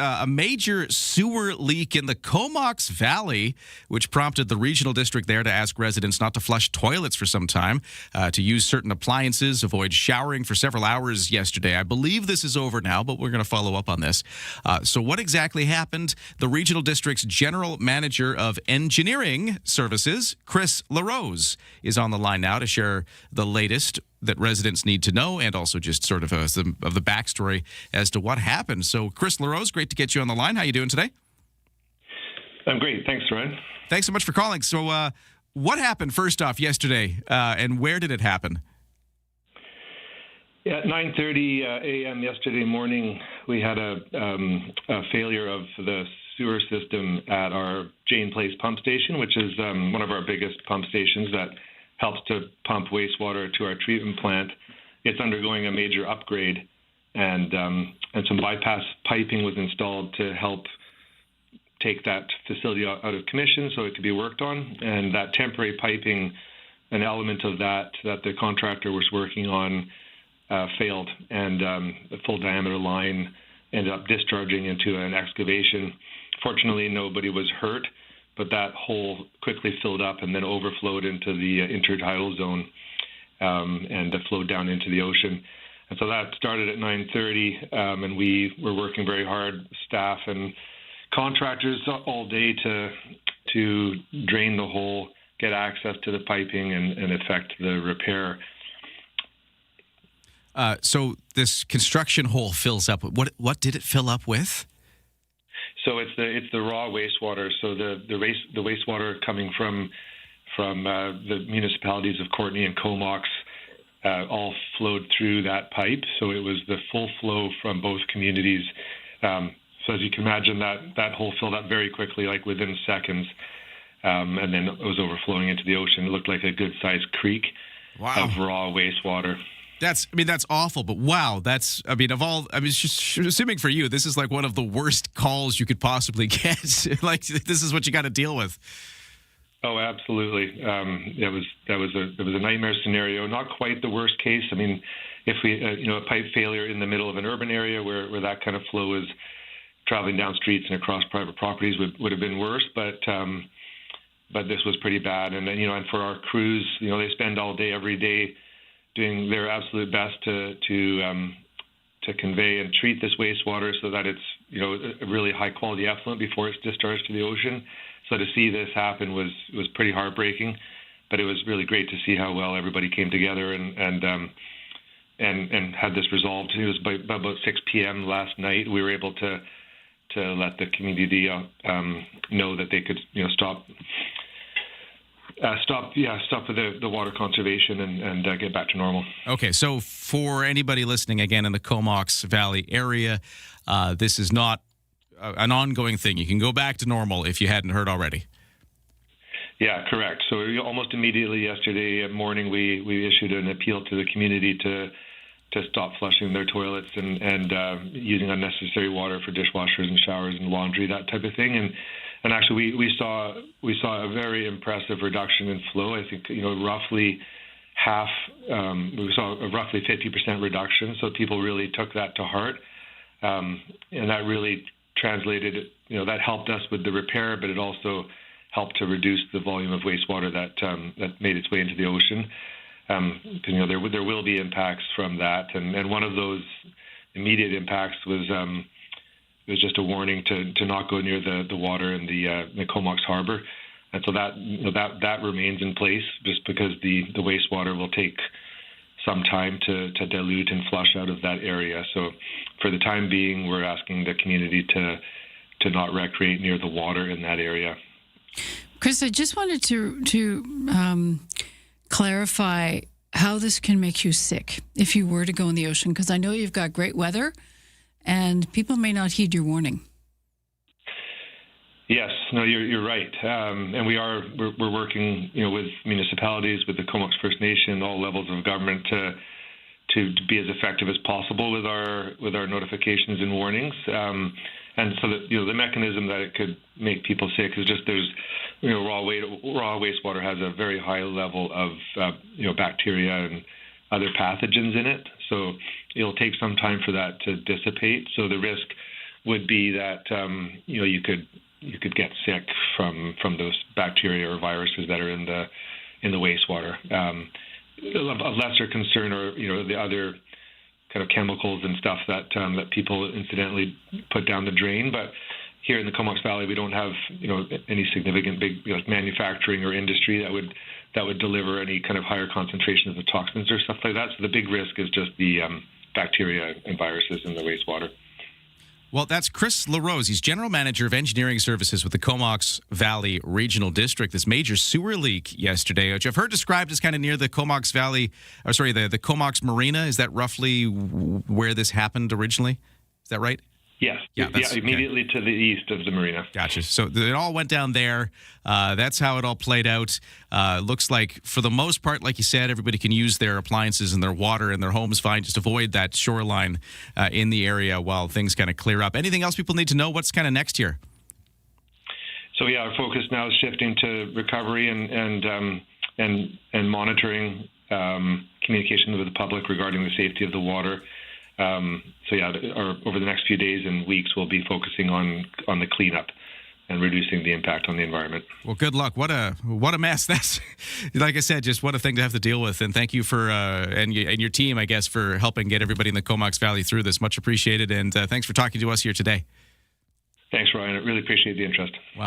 a major sewer leak in the Comox Valley, which prompted the regional district there to ask residents not to flush toilets for some time, to use certain appliances, avoid showering for several hours yesterday. I believe this is over now, but we're going to follow up on this. So what exactly happened? The regional district's general manager of engineering services, Kris La Rose, is on the line now to share the latest that residents need to know, and also just sort of some of the backstory as to what happened. So, Kris La Rose, great to get you on the line. How are you doing today? I'm great. Thanks, Ryan. Thanks so much for calling. So, what happened first off yesterday, and where did it happen? Yeah, at 9:30 a.m. yesterday morning, we had a failure of the sewer system at our Jane Place pump station, which is one of our biggest pump stations that helps to pump wastewater to our treatment plant. It's undergoing a major upgrade, and some bypass piping was installed to help take that facility out of commission so it could be worked on. And that temporary piping, an element of that the contractor was working on, failed, and the full diameter line ended up discharging into an excavation. Fortunately, nobody was hurt, but that hole quickly filled up and then overflowed into the intertidal zone and flowed down into the ocean. And so that started at 9:30, and we were working very hard, staff and contractors, all day to drain the hole, get access to the piping, and effect the repair. So this construction hole fills up. What did it fill up with? So it's the raw wastewater. So the wastewater coming from the municipalities of Courtenay and Comox all flowed through that pipe. So it was the full flow from both communities. So as you can imagine, that hole filled up very quickly, like within seconds, and then it was overflowing into the ocean. It looked like a good-sized creek of raw wastewater. That's awful, but wow, just assuming for you, this is like one of the worst calls you could possibly get. Like, this is what you got to deal with. Oh, absolutely. It was a nightmare scenario. Not quite the worst case. I mean, if we, a pipe failure in the middle of an urban area where that kind of flow is traveling down streets and across private properties would have been worse. But this was pretty bad. And and for our crews, they spend all day, every day, doing their absolute best to convey and treat this wastewater so that it's a really high quality effluent before it's discharged to the ocean. So to see this happen was pretty heartbreaking, but it was really great to see how well everybody came together and had this resolved. It was by about 6 p.m. last night. We were able to let the community know that they could stop with the water conservation and get back to normal. Okay, so for anybody listening, again, in the Comox Valley area, this is not an ongoing thing. You can go back to normal if you hadn't heard already. Yeah, correct. So almost immediately yesterday morning, we issued an appeal to the community to stop flushing their toilets and using unnecessary water for dishwashers and showers and laundry, that type of thing. And actually, we saw a very impressive reduction in flow. I think roughly half. We saw a roughly 50% reduction. So people really took that to heart, and that really translated. That helped us with the repair, but it also helped to reduce the volume of wastewater that made its way into the ocean. Because there will be impacts from that, and one of those immediate impacts was just a warning to not go near the water in the Comox Harbor, and so that remains in place just because the wastewater will take some time to dilute and flush out of that area. So for the time being, we're asking the community to not recreate near the water in that area. Kris, I just wanted to clarify how this can make you sick if you were to go in the ocean, because I know you've got great weather and people may not heed your warning. Yes, no, you're right, and we're working, with municipalities, with the Comox First Nation, all levels of government to be as effective as possible with our notifications and warnings, and so that the mechanism that it could make people sick is just there's raw wastewater has a very high level of bacteria and other pathogens in it, so it'll take some time for that to dissipate. So the risk would be that you could get sick from those bacteria or viruses that are in the wastewater. Of lesser concern are the other kind of chemicals and stuff that people incidentally put down the drain. But here in the Comox Valley, we don't have any significant big manufacturing or industry that would deliver any kind of higher concentrations of toxins or stuff like that. So the big risk is just the bacteria and viruses in the wastewater. Well, that's Kris La Rose. He's General Manager of Engineering Services with the Comox Valley Regional District. This major sewer leak yesterday, which I've heard described as kind of near the Comox Valley, the Comox Marina. Is that roughly where this happened originally? Is that right? Yes. Yeah, immediately to the east of the marina. Gotcha. So it all went down there. That's how it all played out. Looks like, for the most part, like you said, everybody can use their appliances and their water and their homes fine. Just avoid that shoreline in the area while things kind of clear up. Anything else people need to know? What's kind of next here? So, our focus now is shifting to recovery and monitoring communication with the public regarding the safety of the water. Over the next few days and weeks, we'll be focusing on the cleanup and reducing the impact on the environment. Well, good luck. What a mess. That's, like I said, just what a thing to have to deal with. And thank you for and your team, I guess, for helping get everybody in the Comox Valley through this. Much appreciated. And thanks for talking to us here today. Thanks, Ryan. I really appreciate the interest. Wow.